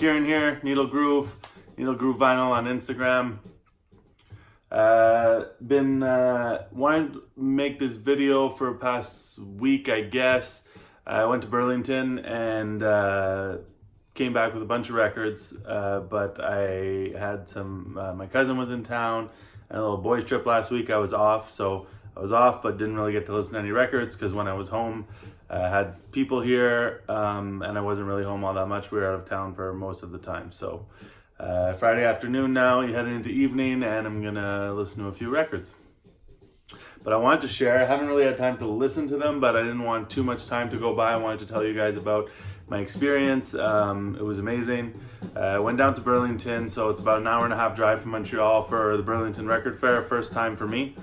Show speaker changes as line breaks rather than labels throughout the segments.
Kieran here, Needle Groove Vinyl on Instagram. Been wanting to make this video for the past week, I guess. I went to Burlington and came back with a bunch of records, but I had some, my cousin was in town, and a little boys trip last week. I was off, but didn't really get to listen to any records because when I was home, I had people here, and I wasn't really home all that much. We were out of town for most of the time. So Friday afternoon now, you heading into evening, and I'm gonna listen to a few records. But I wanted to share, I haven't really had time to listen to them, but I didn't want too much time to go by. I wanted to tell you guys about my experience. It was amazing. I went down to Burlington, so it's about an hour and a half drive from Montreal for the Burlington Record Fair, first time for me.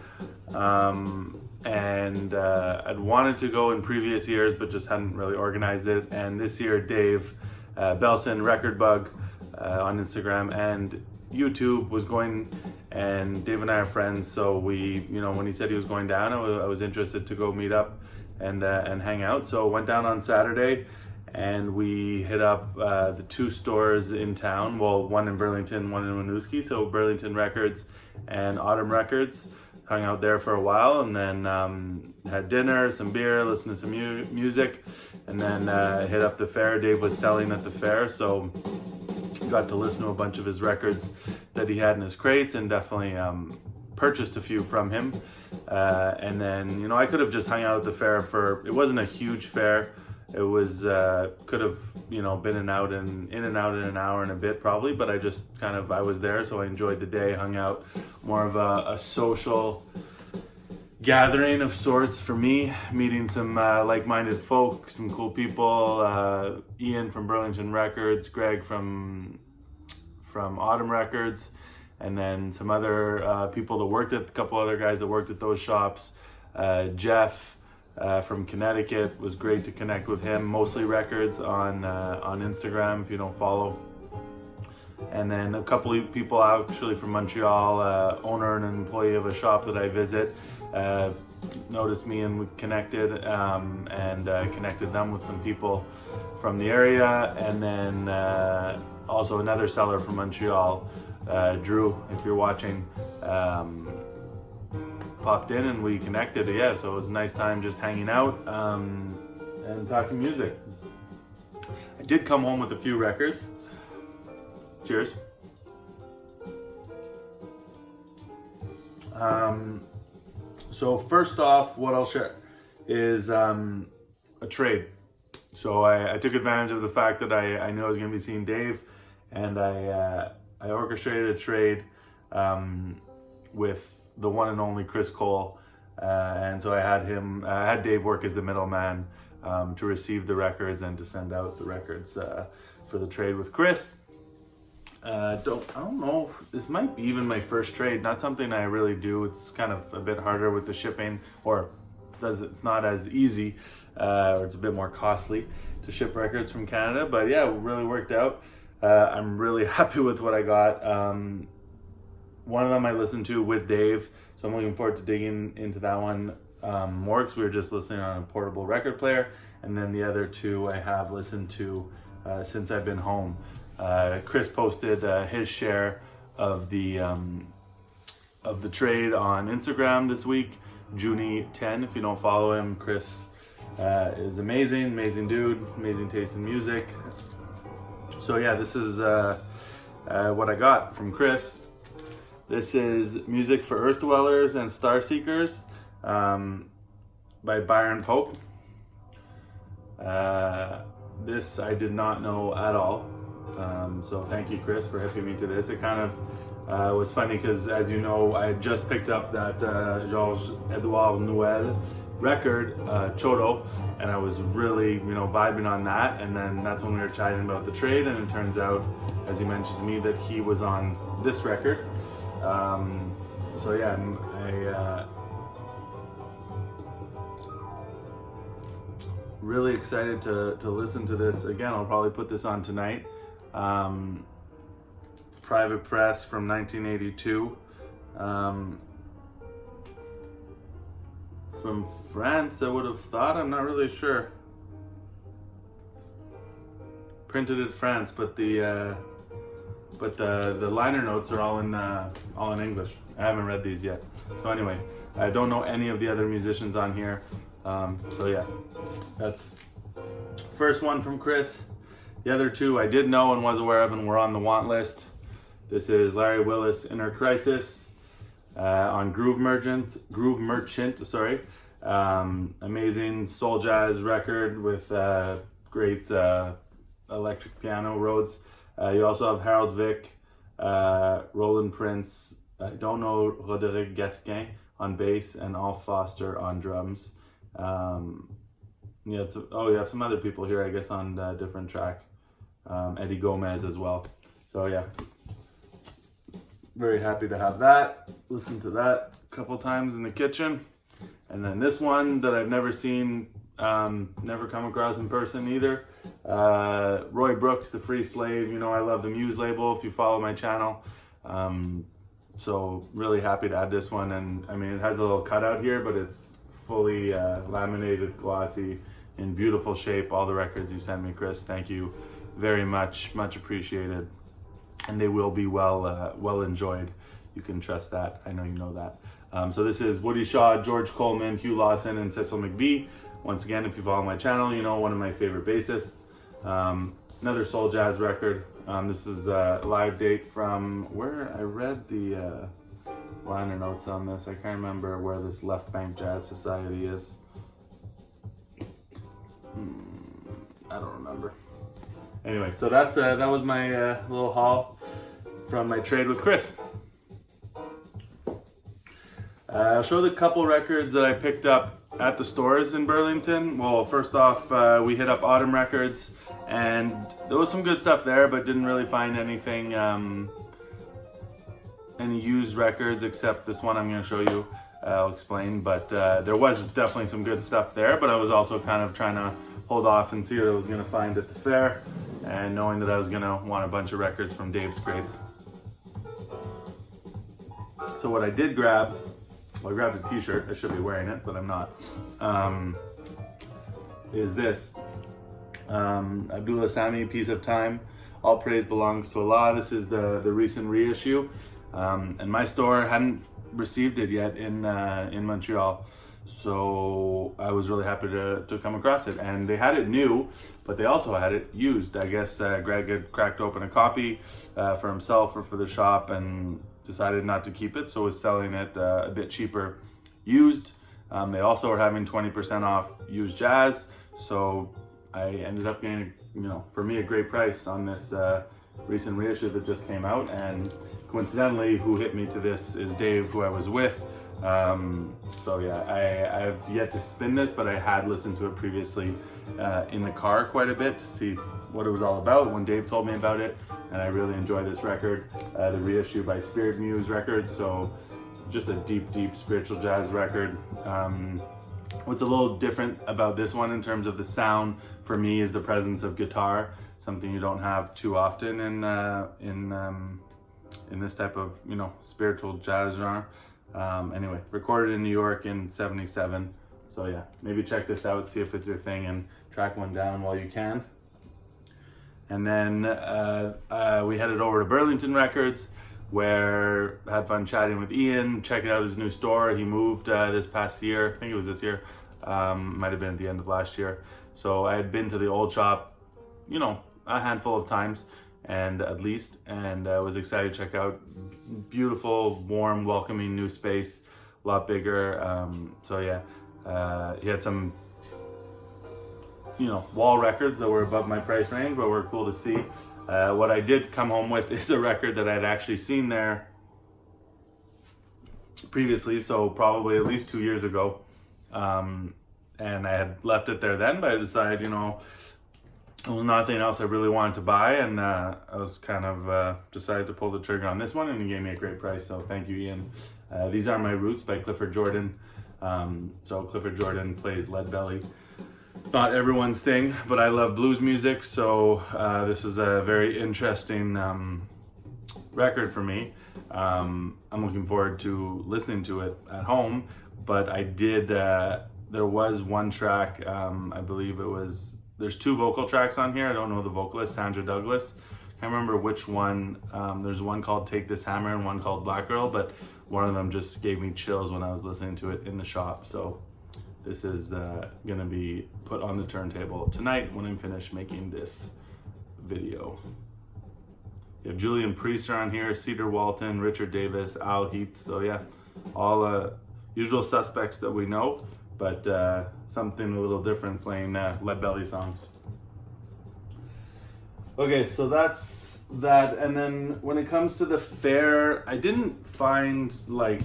I'd wanted to go in previous years, but just hadn't really organized it. And this year, Dave Belson, Record Bug on Instagram and YouTube was going, and Dave and I are friends, so we, when he said he was going down, I was interested to go meet up and hang out. So went down on Saturday, and we hit up the two stores in town. Well, one in Burlington, one in Winooski. So Burlington Records and Autumn Records. Hung out there for a while, and then had dinner, some beer, listened to some music, and then hit up the fair. Dave was selling at the fair, so got to listen to a bunch of his records that he had in his crates, and definitely purchased a few from him. And then, I could have just hung out at the fair it wasn't a huge fair. It was, could have, been in and out in an hour and a bit probably, but I just I was there, so I enjoyed the day, hung out, more of a social gathering of sorts for me, meeting some like-minded folk, some cool people, Ian from Burlington Records, Greg from Autumn Records, and then some other people that worked at, a couple other guys that worked at those shops, Jeff, from Connecticut. Was great to connect with him. Mostly Records on Instagram if you don't follow. And then a couple of people actually from Montreal, owner and employee of a shop that I visit, noticed me and we connected, and connected them with some people from the area. And then also another seller from Montreal, Drew, if you're watching, popped in and we connected. Yeah, so it was a nice time just hanging out and talking music. I did come home with a few records. Cheers. So first off, what I'll share is a trade. So I took advantage of the fact that I knew I was going to be seeing Dave, and I orchestrated a trade with the one and only Chris Cole, and so I had Dave work as the middleman to receive the records and to send out the records for the trade with Chris. I don't know, this might be even my first trade, not something I really do. It's kind of a bit harder with the shipping, or it's not as easy, or it's a bit more costly to ship records from Canada, but yeah, it really worked out. I'm really happy with what I got. One of them I listened to with Dave, so I'm looking forward to digging into that one more, because we were just listening on a portable record player. And then the other two I have listened to since I've been home. Chris posted his share of the trade on Instagram this week, Junie10. If you don't follow him, Chris is amazing dude, amazing taste in music. So yeah, this is what I got from Chris. This is Music for Earth Dwellers and Star Seekers by Byron Pope. This I did not know at all. So thank you, Chris, for hipping me to this. It kind of was funny because, as you know, I had just picked up that Georges-Edouard Noël record, Chodo, and I was really, vibing on that. And then that's when we were chatting about the trade, and it turns out, as he mentioned to me, that he was on this record. So yeah, I really excited to listen to this again. I'll probably put this on tonight. Private Press from 1982. From France, I would have thought. I'm not really sure. printed in France, but the liner notes are all in English. I haven't read these yet. So anyway, I don't know any of the other musicians on here. So yeah, that's first one from Chris. The other two I did know and was aware of and were on the want list. This is Larry Willis, Inner Crisis, on Groove Merchant, sorry. Amazing soul jazz record with great electric piano Rhodes. You also have Harold Vick, Roland Prince, I don't know, Roderick Gasquin on bass, and Al Foster on drums. You have some other people here, I guess, on a different track. Eddie Gomez as well. So yeah, very happy to have that. Listen to that a couple times in the kitchen. And then this one that I've never seen, never come across in person either. Roy Brooks, The Free Slave. You know I love the Muse label if you follow my channel. So really happy to add this one. And I mean, it has a little cutout here, but it's fully laminated, glossy, in beautiful shape. All the records you sent me, Chris, thank you very much. Much appreciated. And they will be well enjoyed. You can trust that. I know you know that. So this is Woody Shaw, George Coleman, Hugh Lawson, and Cecil McBee. Once again, if you follow my channel, you know one of my favorite bassists. Another soul jazz record. This is a live date from where I read the liner notes on this. I can't remember where this Left Bank Jazz Society is. I don't remember. Anyway, so that was my little haul from my trade with Chris. I'll show the couple records that I picked up at the stores in Burlington. Well, first off, we hit up Autumn Records, and there was some good stuff there, but didn't really find anything, any used records except this one I'm going to show you. I'll explain, but there was definitely some good stuff there, but I was also kind of trying to hold off and see what I was going to find at the fair, and knowing that I was going to want a bunch of records from Dave's Crates. So what I did grab, well, I grabbed a t-shirt, I should be wearing it, but I'm not, is this. Abdullah Sami, Piece of Time, All Praise Belongs to Allah. This is the recent reissue, and my store hadn't received it yet in Montreal, so I was really happy to come across it. And they had it new, but they also had it used. I guess Greg had cracked open a copy for himself or for the shop and decided not to keep it, so was selling it a bit cheaper used. They also are having 20% off used jazz, so I ended up getting, for me, a great price on this recent reissue that just came out. And coincidentally, who hit me to this is Dave, who I was with. So yeah, I've yet to spin this, but I had listened to it previously in the car quite a bit to see what it was all about when Dave told me about it, and I really enjoy this record, the reissue by Spirit Muse Records. So just a deep spiritual jazz record. What's a little different about this one in terms of the sound for me is the presence of guitar, something you don't have too often in this type of spiritual jazz genre. Anyway, recorded in New York in '77. So yeah, maybe check this out, see if it's your thing, and track one down while you can. And then we headed over to Burlington Records, where I had fun chatting with Ian, checking out his new store. He moved this past year, I think it was this year, might have been at the end of last year. So I had been to the old shop, a handful of times, and I was excited to check out. Beautiful, warm, welcoming new space, a lot bigger. So yeah, he had some wall records that were above my price range, but were cool to see. What I did come home with is a record that I'd actually seen there previously, so probably at least 2 years ago, and I had left it there then, but I decided there was nothing else I really wanted to buy, and I was kind of decided to pull the trigger on this one, and he gave me a great price, so thank you, Ian. These Are My Roots by Clifford Jordan. So Clifford Jordan plays lead belly. Not everyone's thing, but I love blues music, so this is a very interesting record for me. I'm looking forward to listening to it at home, but I did, there was one track, I believe it was there's 2 vocal tracks on here. I don't know the vocalist, Sandra Douglas. Can't remember which one. There's one called Take This Hammer and one called Black Girl, but one of them just gave me chills when I was listening to it in the shop. So this is gonna be put on the turntable tonight when I'm finished making this video. You have Julian Priester on here, Cedar Walton, Richard Davis, Al Heath. So yeah, all usual suspects that we know, but something a little different, playing Lead Belly songs. Okay, so that's that. And then when it comes to the fair, I didn't find like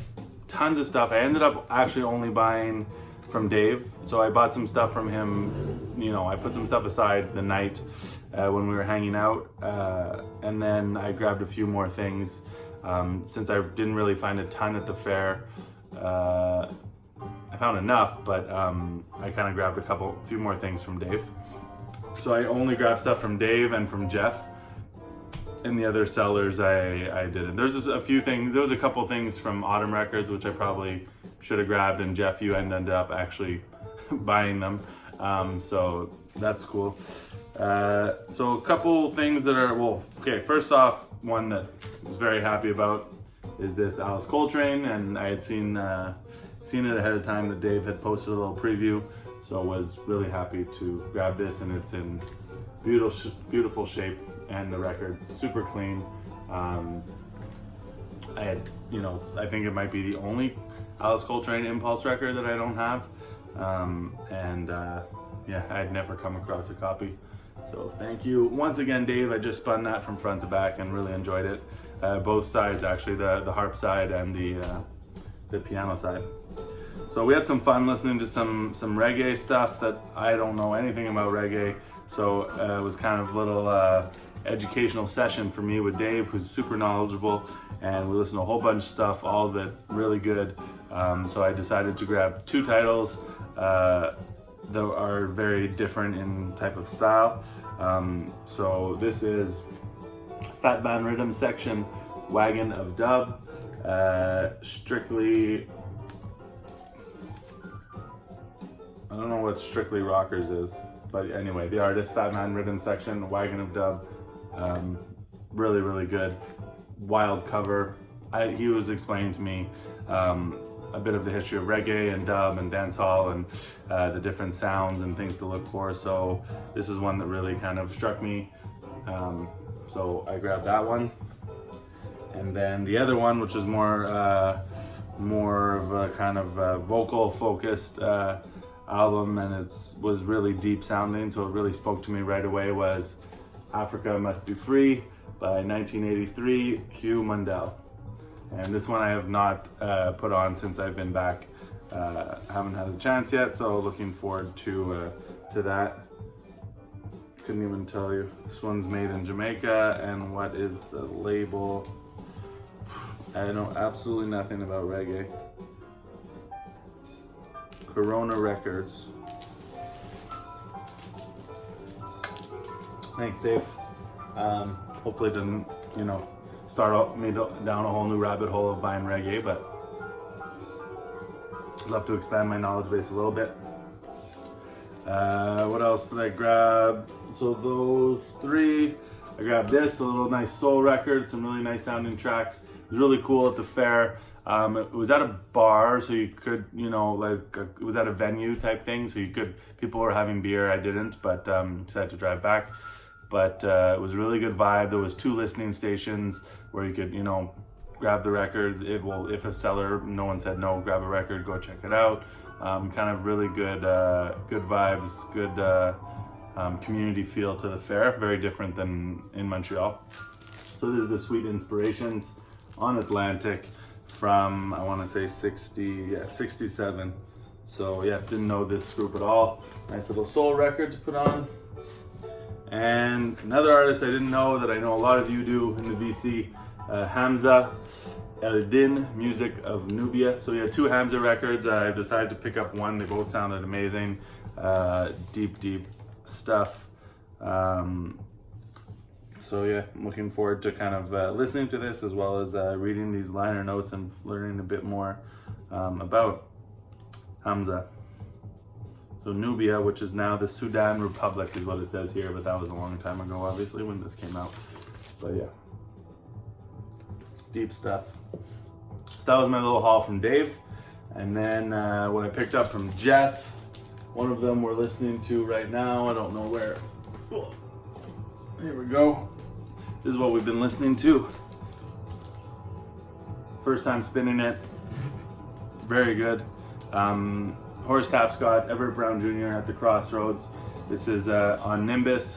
tons of stuff. I ended up actually only buying from Dave. So I bought some stuff from him. You know, I put some stuff aside the night when we were hanging out. And then I grabbed a few more things since I didn't really find a ton at the fair. I found enough, but I kind of grabbed a few more things from Dave. So I only grabbed stuff from Dave and from Jeff, and the other sellers I didn't. There's just a few things. There was a couple things from Autumn Records which I probably should have grabbed, and Jeff, you ended up actually buying them. So that's cool. So a couple things that are, well, okay, first off, one that I was very happy about is this Alice Coltrane, and I had seen it ahead of time that Dave had posted a little preview, so I was really happy to grab this, and it's in beautiful shape, and the record super clean. I had, you know, I think it might be the only Alice Coltrane Impulse record that I don't have, yeah, I had never come across a copy. So thank you once again, Dave. I just spun that from front to back and really enjoyed it. Both sides, actually, the harp side and the piano side. So we had some fun listening to some reggae stuff that I don't know anything about reggae. So it was kind of a little educational session for me with Dave, who's super knowledgeable, and we listened to a whole bunch of stuff, all of it really good. So I decided to grab 2 titles that are very different in type of style. So this is Fat Van Rhythm Section, Wagon of Dub, Strictly, I don't know what Strictly Rockers is, but anyway, the artist, Fat Man Rhythm Section, Wagon of Dub, really, really good, wild cover. He was explaining to me a bit of the history of reggae and dub and dancehall and the different sounds and things to look for. So this is one that really kind of struck me. So I grabbed that one, and then the other one, which is more of a kind of vocal focused album, and it was really deep sounding, so it really spoke to me right away, was Africa Must Be Free by 1983, Q Mundell. And this one I have not put on since I've been back. Haven't had a chance yet, so looking forward to that. Couldn't even tell you. This one's made in Jamaica, and what is the label? I know absolutely nothing about reggae. Corona Records. Thanks, Dave. Hopefully it didn't, start me down a whole new rabbit hole of buying reggae, but I'd love to expand my knowledge base a little bit. What else did I grab? So those 3. I grabbed this, a little nice soul record, some really nice sounding tracks. It was really cool at the fair. It was at a bar, so you could, it was at a venue type thing, so people were having beer. I didn't, but decided to drive back. But it was a really good vibe. There was 2 listening stations where you could, grab the records. If a seller, no one said no, grab a record, go check it out. Kind of really good vibes, good community feel to the fair. Very different than in Montreal. So this is the Sweet Inspirations on Atlantic from, I want to say 67. So yeah, didn't know this group at all. Nice little soul record to put on. And another artist I didn't know that I know a lot of you do in the VC, Hamza Eldin, Music of Nubia. So we had 2 Hamza records. I decided to pick up one. They both sounded amazing. Deep stuff. So yeah, I'm looking forward to kind of listening to this, as well as reading these liner notes and learning a bit more about Hamza. So Nubia, which is now the Sudan Republic, is what it says here, but that was a long time ago, obviously, when this came out. But yeah, deep stuff. So that was my little haul from Dave. And then what I picked up from Jeff, one of them we're listening to right now. I don't know where. Oh, here we go. This is what we've been listening to. First time spinning it. Very good. Horace Tapscott, Everett Brown Jr. at the Crossroads. This is on Nimbus,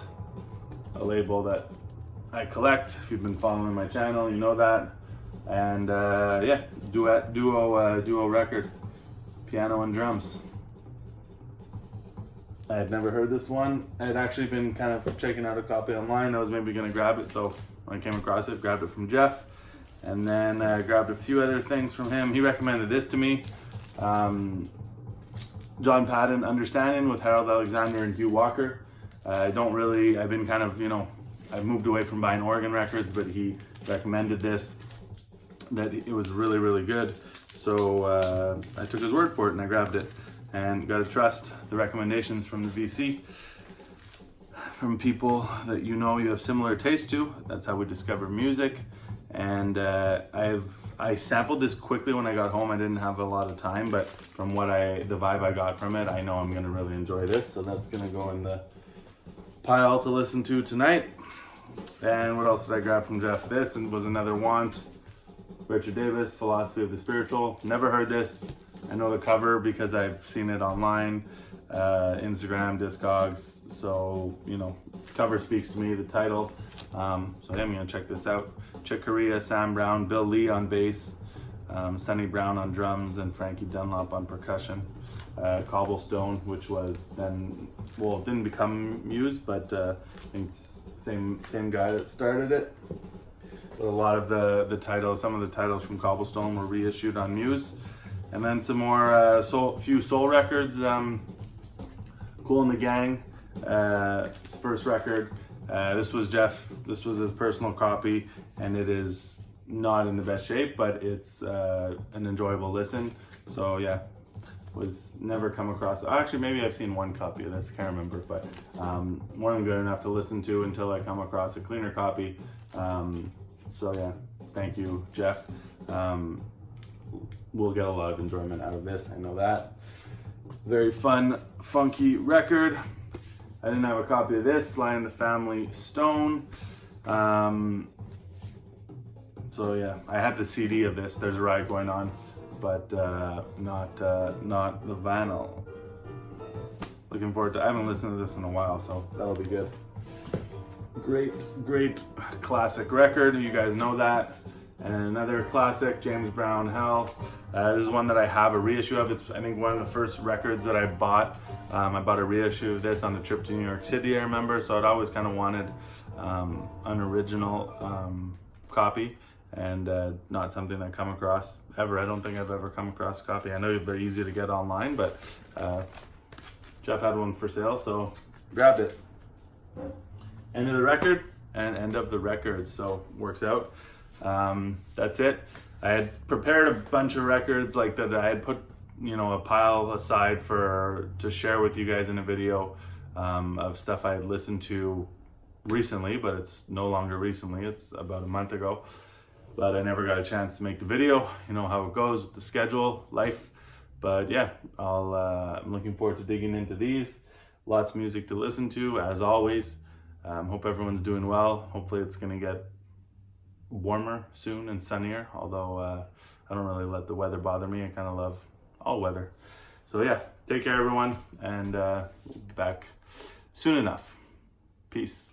a label that I collect. If you've been following my channel, you know that. And yeah, duo record, piano and drums. I had never heard this one. I had actually been kind of checking out a copy online. I was maybe gonna grab it, so when I came across it, grabbed it from Jeff. And then I grabbed a few other things from him. He recommended this to me. John Patton, Understanding with Harold Alexander and Hugh Walker. I've been kind of, I've moved away from buying organ records, but he recommended this, that it was really, really good. So I took his word for it and I grabbed it. And gotta trust the recommendations from the VC, from people that you have similar taste to. That's how we discover music. And I sampled this quickly when I got home. I didn't have a lot of time, but from the vibe I got from it, I know I'm gonna really enjoy this. So that's gonna go in the pile to listen to tonight. And what else did I grab from Jeff? This and was another Want. Richard Davis, Philosophy of the Spiritual. Never heard this. I know the cover because I've seen it online, Instagram, Discogs. So, cover speaks to me, the title. So I'm gonna check this out. Chick Corea, Sam Brown, Bill Lee on bass, Sonny Brown on drums, and Frankie Dunlop on percussion. Cobblestone, which was then, it didn't become Muse, but I think same guy that started it. But a lot of the titles, some of the titles from Cobblestone were reissued on Muse. And then some more few soul records. Cool and the Gang, first record. This was his personal copy, and it is not in the best shape, but it's an enjoyable listen. So yeah, was never come across. Actually, maybe I've seen one copy of this, can't remember, but more than good enough to listen to until I come across a cleaner copy. So yeah, thank you, Jeff. We'll get a lot of enjoyment out of this, I know that. Very fun, funky record. I didn't have a copy of this, Sly and the Family Stone. So yeah, I had the CD of this, There's a Riot Going On, but not the vinyl. Looking forward to, I haven't listened to this in a while, so that'll be good. Great classic record, you guys know that. And another classic, James Brown, Hell. This is one that I have a reissue of. It's, I think, one of the first records that I bought. I bought a reissue of this on the trip to New York City, I remember. So I'd always kind of wanted an original copy, and not something I come across ever. I don't think I've ever come across a copy. I know they're easy to get online, but Jeff had one for sale, so grabbed it. End of the record and end of the record, so works out. That's it. I had prepared a bunch of records like that. I had put, a pile aside to share with you guys in a video of stuff I had listened to recently, but it's no longer recently. It's about a month ago, but I never got a chance to make the video. You know how it goes with the schedule, life. But yeah, I'm looking forward to digging into these. Lots of music to listen to, as always. Hope everyone's doing well. Hopefully it's gonna get warmer soon and sunnier, although I don't really let the weather bother me. I kind of love all weather. So yeah, take care everyone, and we'll be back soon enough. Peace.